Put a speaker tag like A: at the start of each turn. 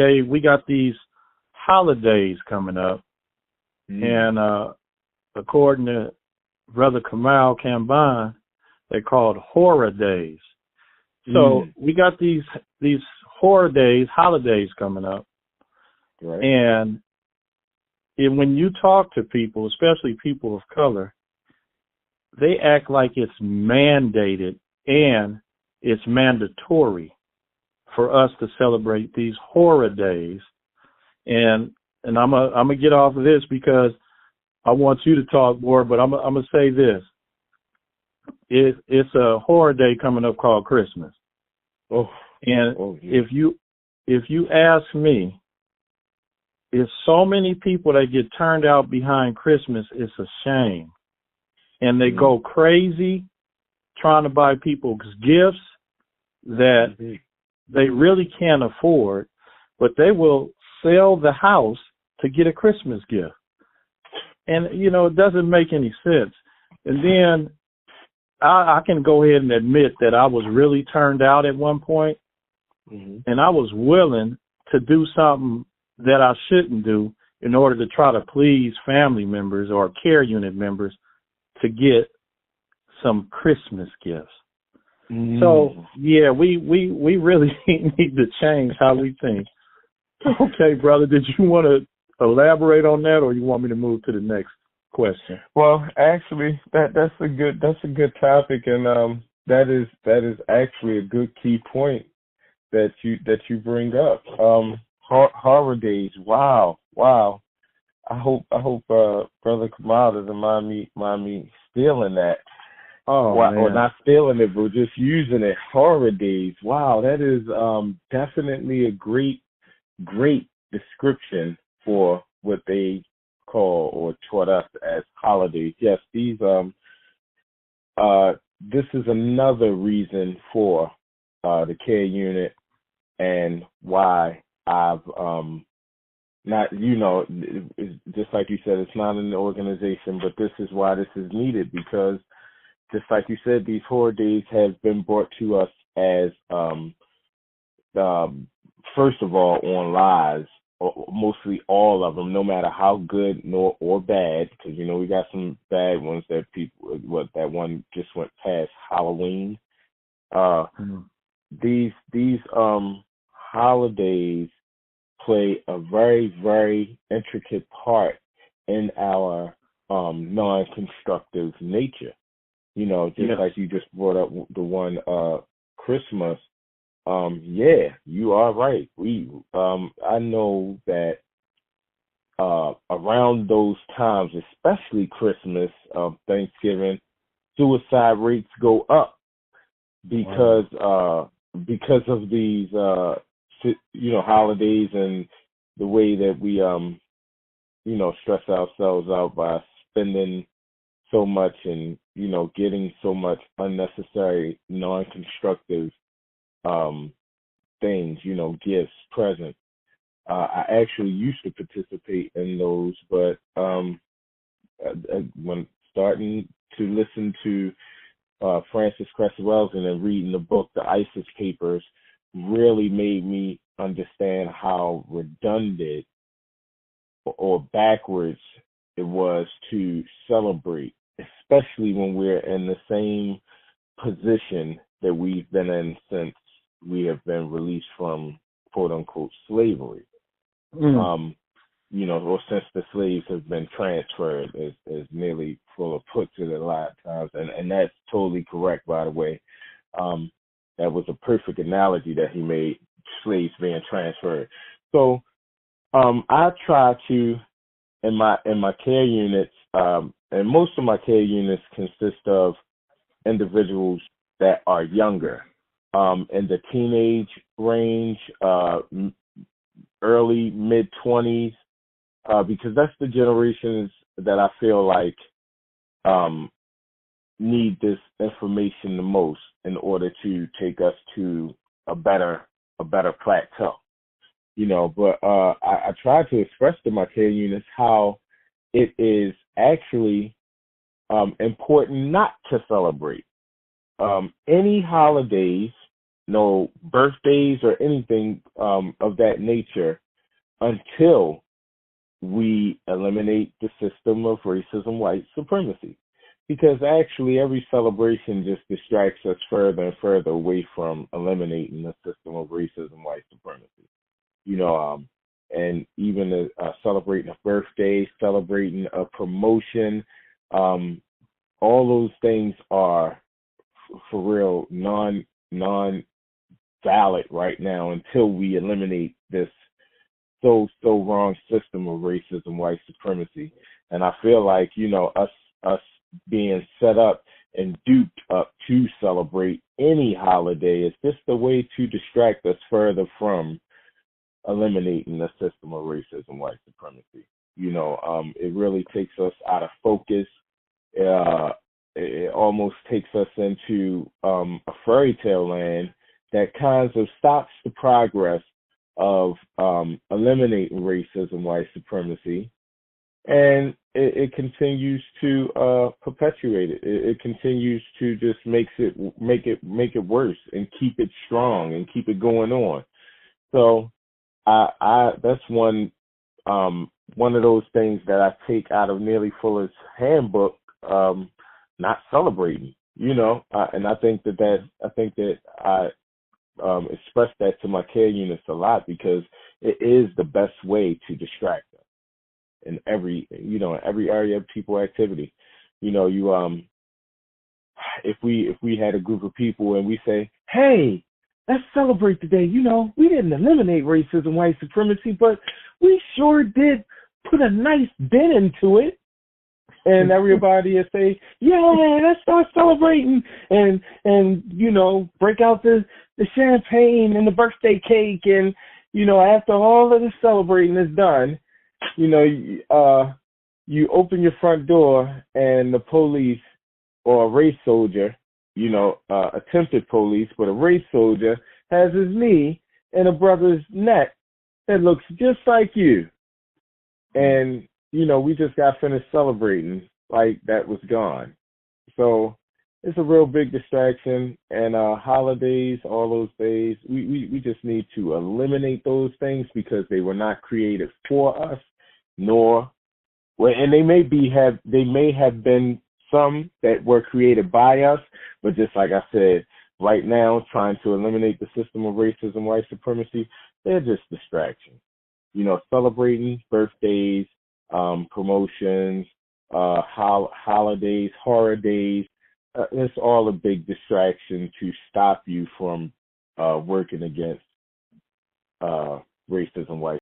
A: okay, we got these holidays coming up, and according to Brother Kamal Kamban, they're called horror days. So we got these horror days, holidays coming up,
B: right.
A: and when you talk to people, especially people of color, they act like it's mandated and it's mandatory for us to celebrate these horror days. And I'm gonna get off of this because I want you to talk more, but I'm gonna say this. It's a horror day coming up called Christmas.
B: Oh,
A: and if you ask me, if so many people that get turned out behind Christmas, it's a shame. And they go crazy trying to buy people's gifts that they really can't afford, but they will sell the house to get a Christmas gift. And, you know, it doesn't make any sense. And then I can go ahead and admit that I was really turned out at one point, and I was willing to do something that I shouldn't do in order to try to please family members or care unit members to get some Christmas gifts. So, yeah, we really need to change how we think. Okay, brother, did you want to elaborate on that, or you want me to move to the next question?
B: Well, actually, that's a good topic, and that is actually a good key point that you bring up. Horror days. Wow. I hope Brother Kamal doesn't mind me stealing that.
A: Oh,
B: man. Or not stealing it, but just using it. Horror days. Wow, that is definitely a great description for what they call or taught us as holidays. Yes, these this is another reason for the care unit and why I've not, you know, just like you said, it's not an organization, but this is why this is needed, because just like you said, these horror days have been brought to us as first of all on lies, mostly all of them, no matter how good or bad, because you know we got some bad ones that that one just went past Halloween. These holidays play a very, very intricate part in our non-constructive nature. You know, just like you just brought up the one Christmas. Yeah, you are right. I know that around those times, especially Christmas, Thanksgiving, suicide rates go up because of these holidays and the way that we stress ourselves out by spending so much and getting so much unnecessary non-constructive things, gifts, presents. I actually used to participate in those, but when starting to listen to Francis Cress Wells and then reading the book, The ISIS Papers, really made me understand how redundant or backwards it was to celebrate, especially when we're in the same position that we've been in since we have been released from quote unquote slavery. Or since the slaves have been transferred, as nearly full puts it a lot of times, and that's totally correct, by the way. That was a perfect analogy that he made, slaves being transferred. So I try to, in my care units, and most of my care units consist of individuals that are younger, in the teenage range, early mid-20s, because that's the generations that I feel like need this information the most in order to take us to a better plateau. But I try to express to my care units how it is actually important not to celebrate any holidays, no birthdays or anything of that nature until we eliminate the system of racism, white supremacy. Because actually every celebration just distracts us further and further away from eliminating the system of racism, white supremacy. And even celebrating a birthday, celebrating a promotion, all those things are for real non valid right now until we eliminate this so wrong system of racism, white supremacy. And I feel like, us being set up and duped up to celebrate any holiday is just a way to distract us further from eliminating the system of racism, white supremacy. It really takes us out of focus. It almost takes us into a fairy tale land that kind of stops the progress of eliminating racism, white supremacy, and it continues to perpetuate it. It continues to just make it worse and keep it strong and keep it going on. So I that's one of those things that I take out of Neely Fuller's handbook, not celebrating, and I think that I express that to my care units a lot because it is the best way to distract them in every area of people activity. If we had a group of people and we say, hey, let's celebrate today. We didn't eliminate racism, white supremacy, but we sure did put a nice dent into it. And everybody will say, yeah, let's start celebrating and break out the champagne and the birthday cake. And, after all of the celebrating is done, you open your front door and the police or a race soldier, attempted police, but a race soldier has his knee in a brother's neck that looks just like you. And, we just got finished celebrating like that was gone. So it's a real big distraction. And holidays, all those days, we just need to eliminate those things because they were not created for us, and they may have been some that were created by us, but just like I said, right now, trying to eliminate the system of racism, white supremacy, they're just distractions. Celebrating birthdays, promotions, holidays, horror days, it's all a big distraction to stop you from working against racism, white